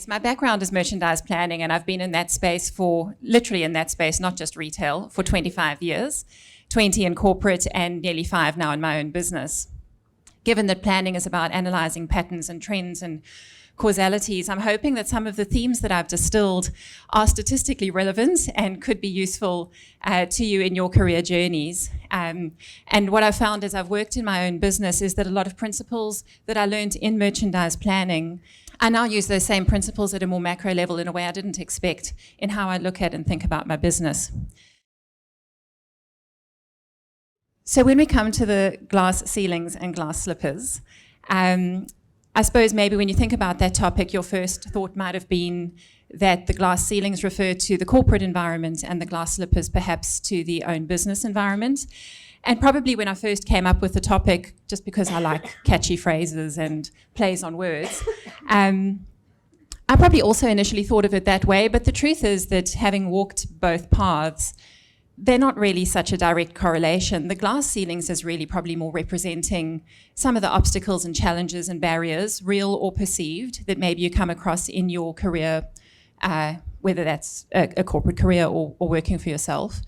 my background is merchandise planning, and I've been in that space literally in that space, not just retail, for 25 years, 20 in corporate and nearly 5 now in my own business. Given that planning is about analyzing patterns and trends and causalities, I'm hoping that some of the themes that I've distilled are statistically relevant and could be useful to you in your career journeys. And what I've found as I've worked in my own business is that a lot of principles that I learned in merchandise planning, I now use those same principles at a more macro level in a way I didn't expect in how I look at and think about my business. So when we come to the glass ceilings and glass slippers, I suppose maybe when you think about that topic, your first thought might have been that the glass ceilings refer to the corporate environment and the glass slippers perhaps to the own business environment. And probably when I first came up with the topic, just because I like catchy phrases and plays on words, I probably also initially thought of it that way, but the truth is that having walked both paths, they're not really such a direct correlation. The glass ceilings is really probably more representing some of the obstacles and challenges and barriers, real or perceived, that maybe you come across in your career, whether that's a corporate career or working for yourself.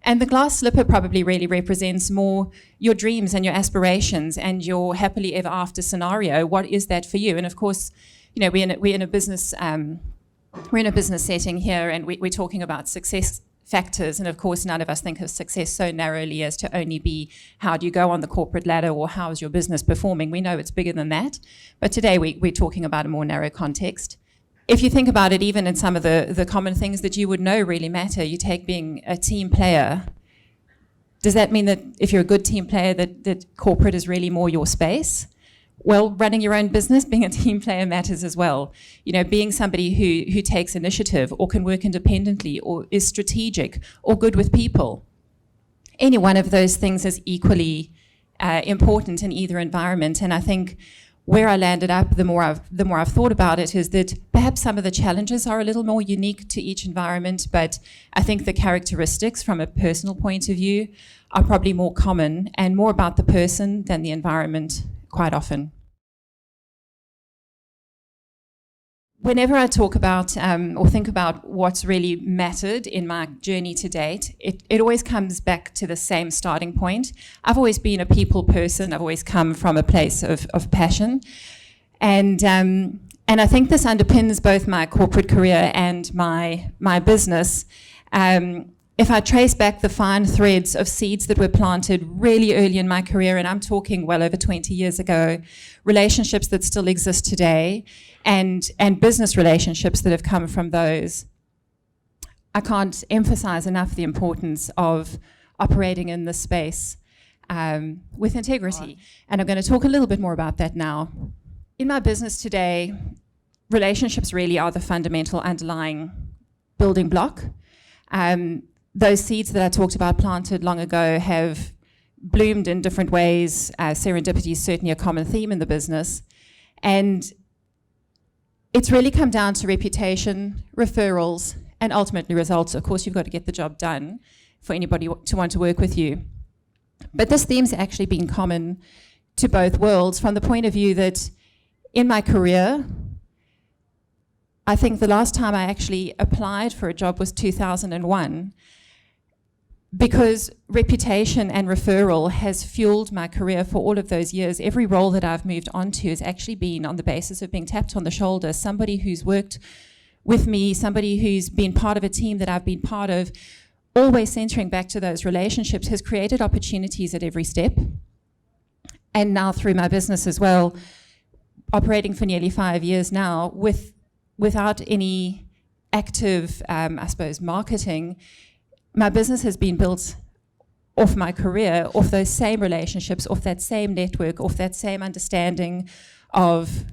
And the glass slipper probably really represents more your dreams and your aspirations and your happily ever after scenario. What is that for you? And of course, you know, we're in a business setting here, and we're talking about success factors, and of course none of us think of success so narrowly as to only be how do you go on the corporate ladder or how is your business performing. We know it's bigger than that, but today we're talking about a more narrow context. If you think about it, even in some of the common things that you would know really matter, you take being a team player. Does that mean that if you're a good team player that corporate is really more your space? Well, running your own business, being a team player matters as well. You know, being somebody who takes initiative or can work independently or is strategic or good with people. Any one of those things is equally important in either environment. And I think where I landed up, the more I've thought about it, is that perhaps some of the challenges are a little more unique to each environment, but I think the characteristics from a personal point of view are probably more common and more about the person than the environment quite often. Whenever I talk about or think about what's really mattered in my journey to date, it always comes back to the same starting point. I've always been a people person. I've always come from a place of passion. And I think this underpins both my corporate career and my business. If I trace back the fine threads of seeds that were planted really early in my career, and I'm talking well over 20 years ago, relationships that still exist today, and business relationships that have come from those, I can't emphasize enough the importance of operating in this space with integrity. And I'm going to talk a little bit more about that now. In my business today, relationships really are the fundamental underlying building block. Those seeds that I talked about planted long ago have bloomed in different ways. Serendipity is certainly a common theme in the business. And it's really come down to reputation, referrals, and ultimately results. Of course, you've got to get the job done for anybody to want to work with you. But this theme's actually been common to both worlds from the point of view that in my career, I think the last time I actually applied for a job was 2001, because reputation and referral has fueled my career for all of those years. Every role that I've moved on to has actually been on the basis of being tapped on the shoulder, somebody who's worked with me, somebody who's been part of a team that I've been part of, always centering back to those relationships, has created opportunities at every step. And now through my business as well, operating for nearly 5 years now, without any active, I suppose, marketing, my business has been built off my career, off those same relationships, off that same network, off that same understanding of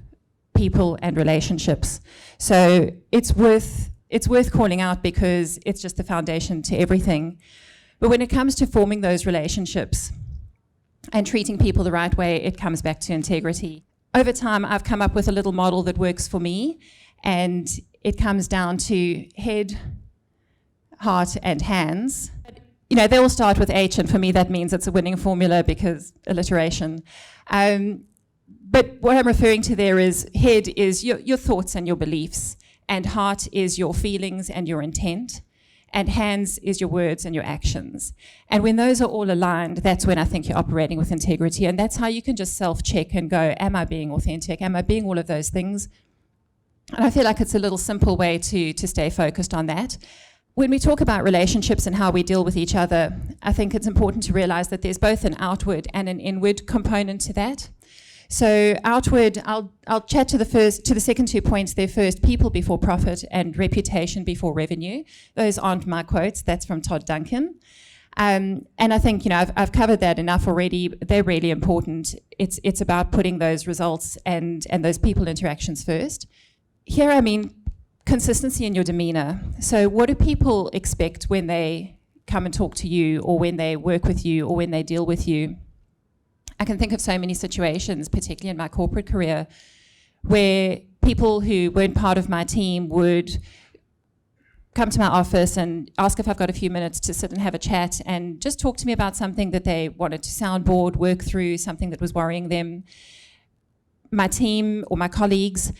people and relationships. So it's worth calling out because it's just the foundation to everything. But when it comes to forming those relationships and treating people the right way, it comes back to integrity. Over time, I've come up with a little model that works for me, and it comes down to head, heart, and hands. You know, they all start with H, and for me that means it's a winning formula because alliteration. But what I'm referring to there is head is your thoughts and your beliefs, and heart is your feelings and your intent, and hands is your words and your actions. And when those are all aligned, that's when I think you're operating with integrity, and that's how you can just self-check and go, am I being authentic? Am I being all of those things? And I feel like it's a little simple way to stay focused on that. When we talk about relationships and how we deal with each other, I think it's important to realize that there's both an outward and an inward component to that. So outward, I'll chat to the second 2 points there first: people before profit and reputation before revenue. Those aren't my quotes, that's from Todd Duncan. And I think, I've covered that enough already. They're really important. It's about putting those results and those people interactions first. Here, I mean consistency in your demeanor. So what do people expect when they come and talk to you, or when they work with you, or when they deal with you? I can think of so many situations, particularly in my corporate career, where people who weren't part of my team would come to my office and ask if I've got a few minutes to sit and have a chat and just talk to me about something that they wanted to soundboard, work through, something that was worrying them. My team or my colleagues,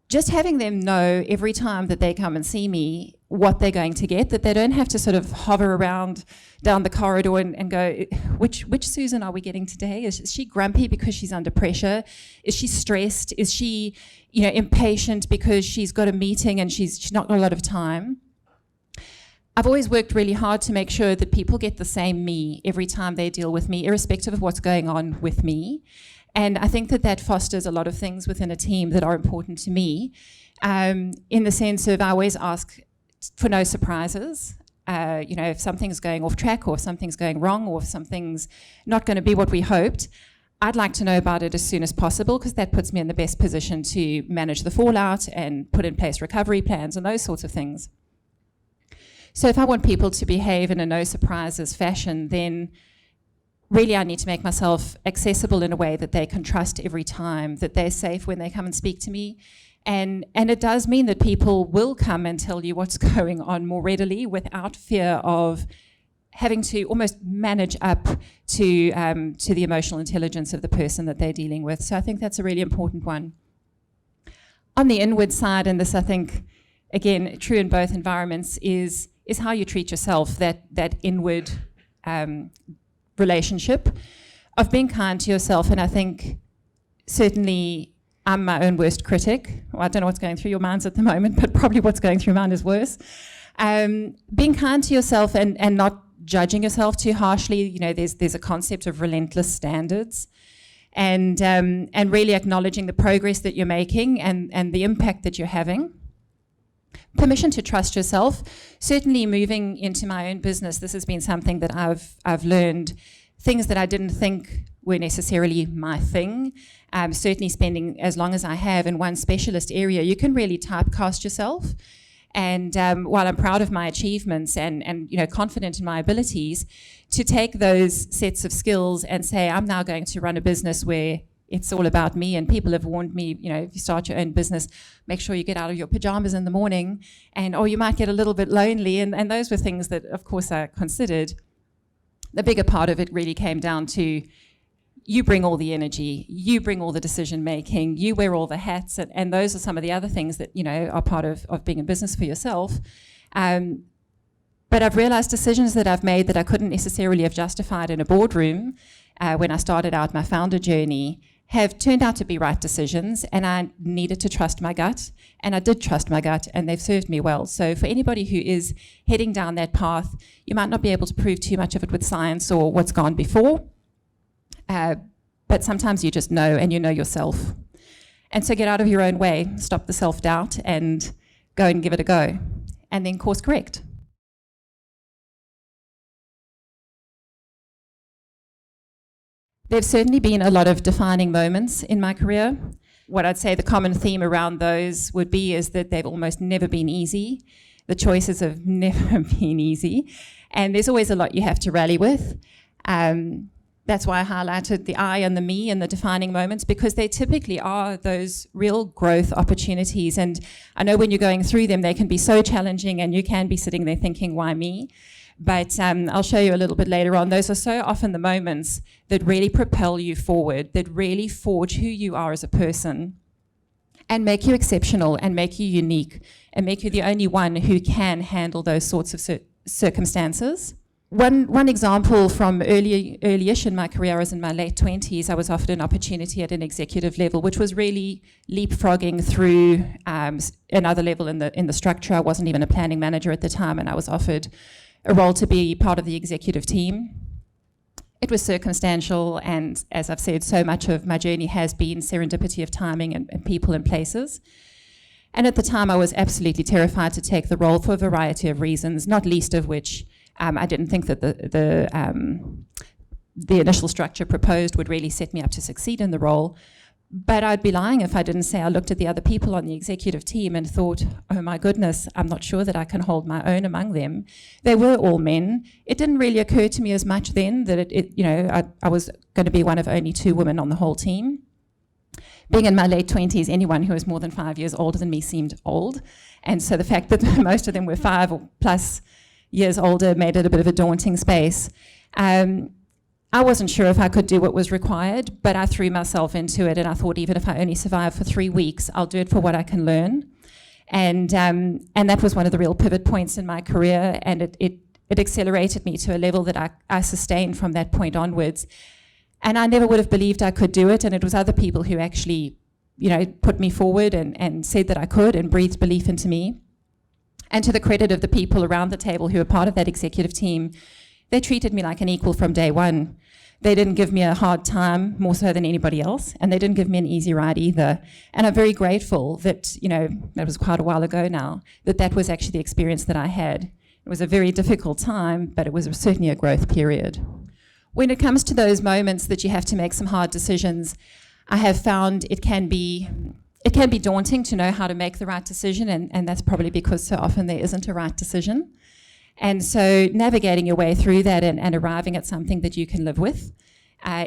just having them know every time that they come and see me what they're going to get, that they don't have to sort of hover around down the corridor and go, which Susan are we getting today? Is she grumpy because she's under pressure? Is she stressed? Is she impatient because she's got a meeting and she's not got a lot of time? I've always worked really hard to make sure that people get the same me every time they deal with me, irrespective of what's going on with me. And I think that fosters a lot of things within a team that are important to me, in the sense of I always ask for no surprises. If something's going off track, or if something's going wrong, or if something's not going to be what we hoped, I'd like to know about it as soon as possible, because that puts me in the best position to manage the fallout and put in place recovery plans and those sorts of things. So if I want people to behave in a no surprises fashion, then really I need to make myself accessible in a way that they can trust every time, that they're safe when they come and speak to me. And it does mean that people will come and tell you what's going on more readily, without fear of having to almost manage up to the emotional intelligence of the person that they're dealing with. So I think that's a really important one. On the inward side, and this I think, again, true in both environments, is how you treat yourself, that inward relationship of being kind to yourself. And I think certainly I'm my own worst critic. Well, I don't know what's going through your minds at the moment, but probably what's going through mine is worse. Being kind to yourself and not judging yourself too harshly. There's a concept of relentless standards, and really acknowledging the progress that you're making and the impact that you're having. Permission to trust yourself. Certainly moving into my own business, this has been something that I've learned. Things that I didn't think were necessarily my thing. Certainly spending as long as I have in one specialist area, you can really typecast yourself. And while I'm proud of my achievements and confident in my abilities, to take those sets of skills and say, I'm now going to run a business where it's all about me. And people have warned me, if you start your own business, make sure you get out of your pajamas in the morning, and you might get a little bit lonely. And those were things that, of course, I considered. The bigger part of it really came down to, you bring all the energy, you bring all the decision making, you wear all the hats, and those are some of the other things that are part of being in business for yourself. But I've realized decisions that I've made that I couldn't necessarily have justified in a boardroom when I started out my founder journey have turned out to be right decisions, and I needed to trust my gut, and I did trust my gut, and they've served me well. So for anybody who is heading down that path, you might not be able to prove too much of it with science or what's gone before, but sometimes you just know, and you know yourself. And so get out of your own way, stop the self-doubt, and go and give it a go, and then course correct. There've certainly been a lot of defining moments in my career. What I'd say the common theme around those would be is that they've almost never been easy. The choices have never been easy. And there's always a lot you have to rally with. That's why I highlighted the I and the me and the defining moments, because they typically are those real growth opportunities. And I know when you're going through them, they can be so challenging, and you can be sitting there thinking, why me? But I'll show you a little bit later on. Those are so often the moments that really propel you forward, that really forge who you are as a person. and make you exceptional and make you unique and make you the only one who can handle those sorts of circumstances. One example from early-ish in my career, I was in my late 20s, I was offered an opportunity at an executive level, which was really leapfrogging through another level in the structure. I wasn't even a planning manager at the time, and I was offered a role to be part of the executive team. It was circumstantial, and as I've said, so much of my journey has been serendipity of timing and people and places. And at the time, I was absolutely terrified to take the role for a variety of reasons, not least of which I didn't think that the initial structure proposed would really set me up to succeed in the role. But I'd be lying if I didn't say I looked at the other people on the executive team and thought, oh my goodness, I'm not sure that I can hold my own among them. They were all men. It didn't really occur to me as much then that I was going to be one of only 2 women on the whole team. Being in my late 20s, anyone who was more than 5 years older than me seemed old. And so the fact that most of them were 5 or plus years older made it a bit of a daunting space. I wasn't sure if I could do what was required, but I threw myself into it, and I thought even if I only survive for 3 weeks, I'll do it for what I can learn. And that was one of the real pivot points in my career, and it accelerated me to a level that I sustained from that point onwards. And I never would have believed I could do it, and it was other people who actually, put me forward and said that I could and breathed belief into me. And to the credit of the people around the table who were part of that executive team, they treated me like an equal from day one. They didn't give me a hard time, more so than anybody else, and they didn't give me an easy ride either. And I'm very grateful that, that was quite a while ago now, that was actually the experience that I had. It was a very difficult time, but it was certainly a growth period. When it comes to those moments that you have to make some hard decisions, I have found it can be daunting to know how to make the right decision, and that's probably because so often there isn't a right decision. And so navigating your way through that and arriving at something that you can live with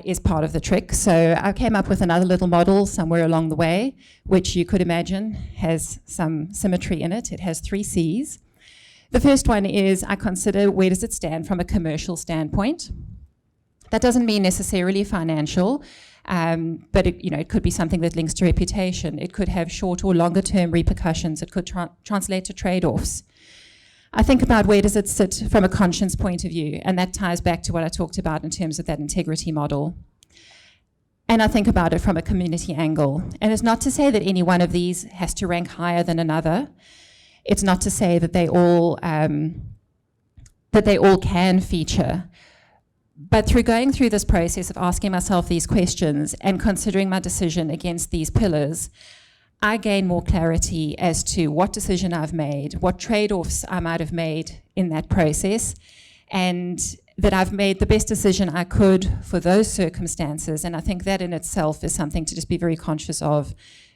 is part of the trick. So I came up with another little model somewhere along the way, which you could imagine has some symmetry in it. It has 3 C's. The first one is I consider where does it stand from a commercial standpoint. That doesn't mean necessarily financial, but it could be something that links to reputation. It could have short or longer term repercussions. It could translate to trade-offs. I think about where does it sit from a conscience point of view, and that ties back to what I talked about in terms of that integrity model. And I think about it from a community angle. And it's not to say that any one of these has to rank higher than another. It's not to say that they all can feature. But through going through this process of asking myself these questions and considering my decision against these pillars, I gain more clarity as to what decision I've made, what trade-offs I might have made in that process, and that I've made the best decision I could for those circumstances. And I think that in itself is something to just be very conscious of,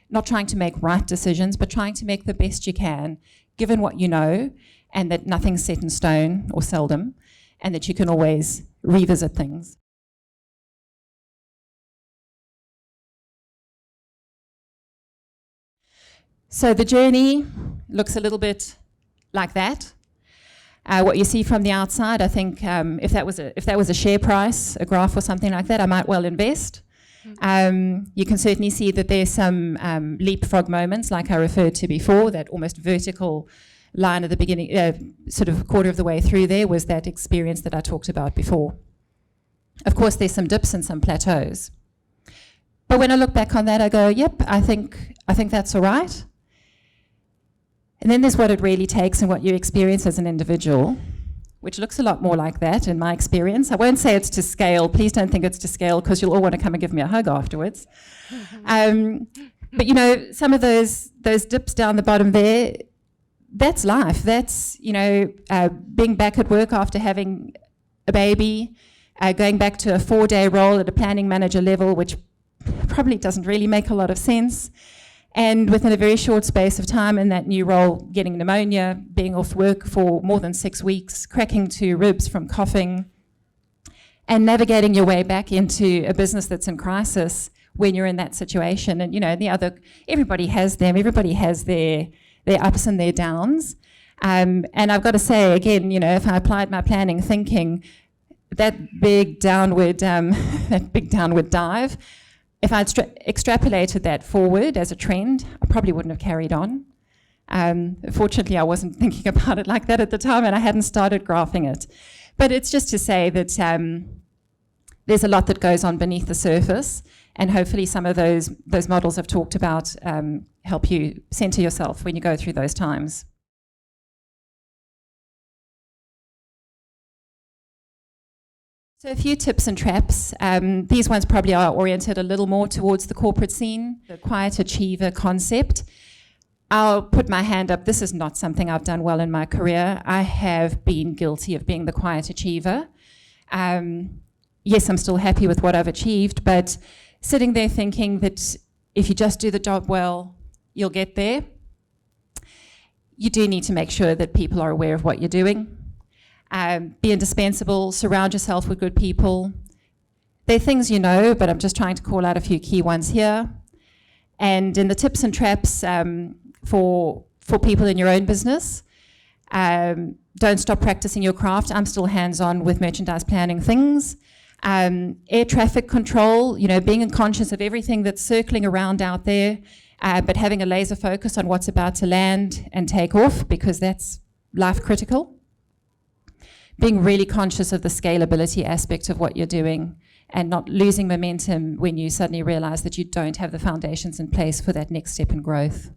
not trying to make right decisions, but trying to make the best you can, given what you know, and that nothing's set in stone, or seldom, and that you can always revisit things. So the journey looks a little bit like that. What you see from the outside, I think if that was a share price, a graph or something like that, I might well invest. You can certainly see that there's some leapfrog moments, like I referred to before, that almost vertical line at the beginning, sort of a quarter of the way through there was that experience that I talked about before. Of course, there's some dips and some plateaus. But when I look back on that, I go, yep, I think that's all right. And then there's what it really takes and what you experience as an individual, which looks a lot more like that in my experience. I won't say it's to scale. Please don't think it's to scale, because you'll all want to come and give me a hug afterwards. But some of those dips down the bottom there, that's life. That's, being back at work after having a baby, going back to a 4-day role at a planning manager level, which probably doesn't really make a lot of sense. And within a very short space of time in that new role, getting pneumonia, being off work for more than 6 weeks, cracking 2 ribs from coughing, and navigating your way back into a business that's in crisis when you're in that situation. And, everybody has them. Everybody has their ups and their downs. And I've got to say, again, if I applied my planning thinking, that big downward dive, if I'd extrapolated that forward as a trend, I probably wouldn't have carried on. Fortunately, I wasn't thinking about it like that at the time, and I hadn't started graphing it. But it's just to say that there's a lot that goes on beneath the surface, and hopefully some of those models I've talked about help you center yourself when you go through those times. So a few tips and traps. These ones probably are oriented a little more towards the corporate scene, the quiet achiever concept. I'll put my hand up. This is not something I've done well in my career. I have been guilty of being the quiet achiever. Yes, I'm still happy with what I've achieved, but sitting there thinking that if you just do the job well, you'll get there. You do need to make sure that people are aware of what you're doing. Be indispensable, surround yourself with good people. They're things you know, but I'm just trying to call out a few key ones here. And in the tips and traps for people in your own business, don't stop practicing your craft. I'm still hands-on with merchandise planning things. Air traffic control, being conscious of everything that's circling around out there, but having a laser focus on what's about to land and take off, because that's life critical. Being really conscious of the scalability aspect of what you're doing and not losing momentum when you suddenly realize that you don't have the foundations in place for that next step in growth.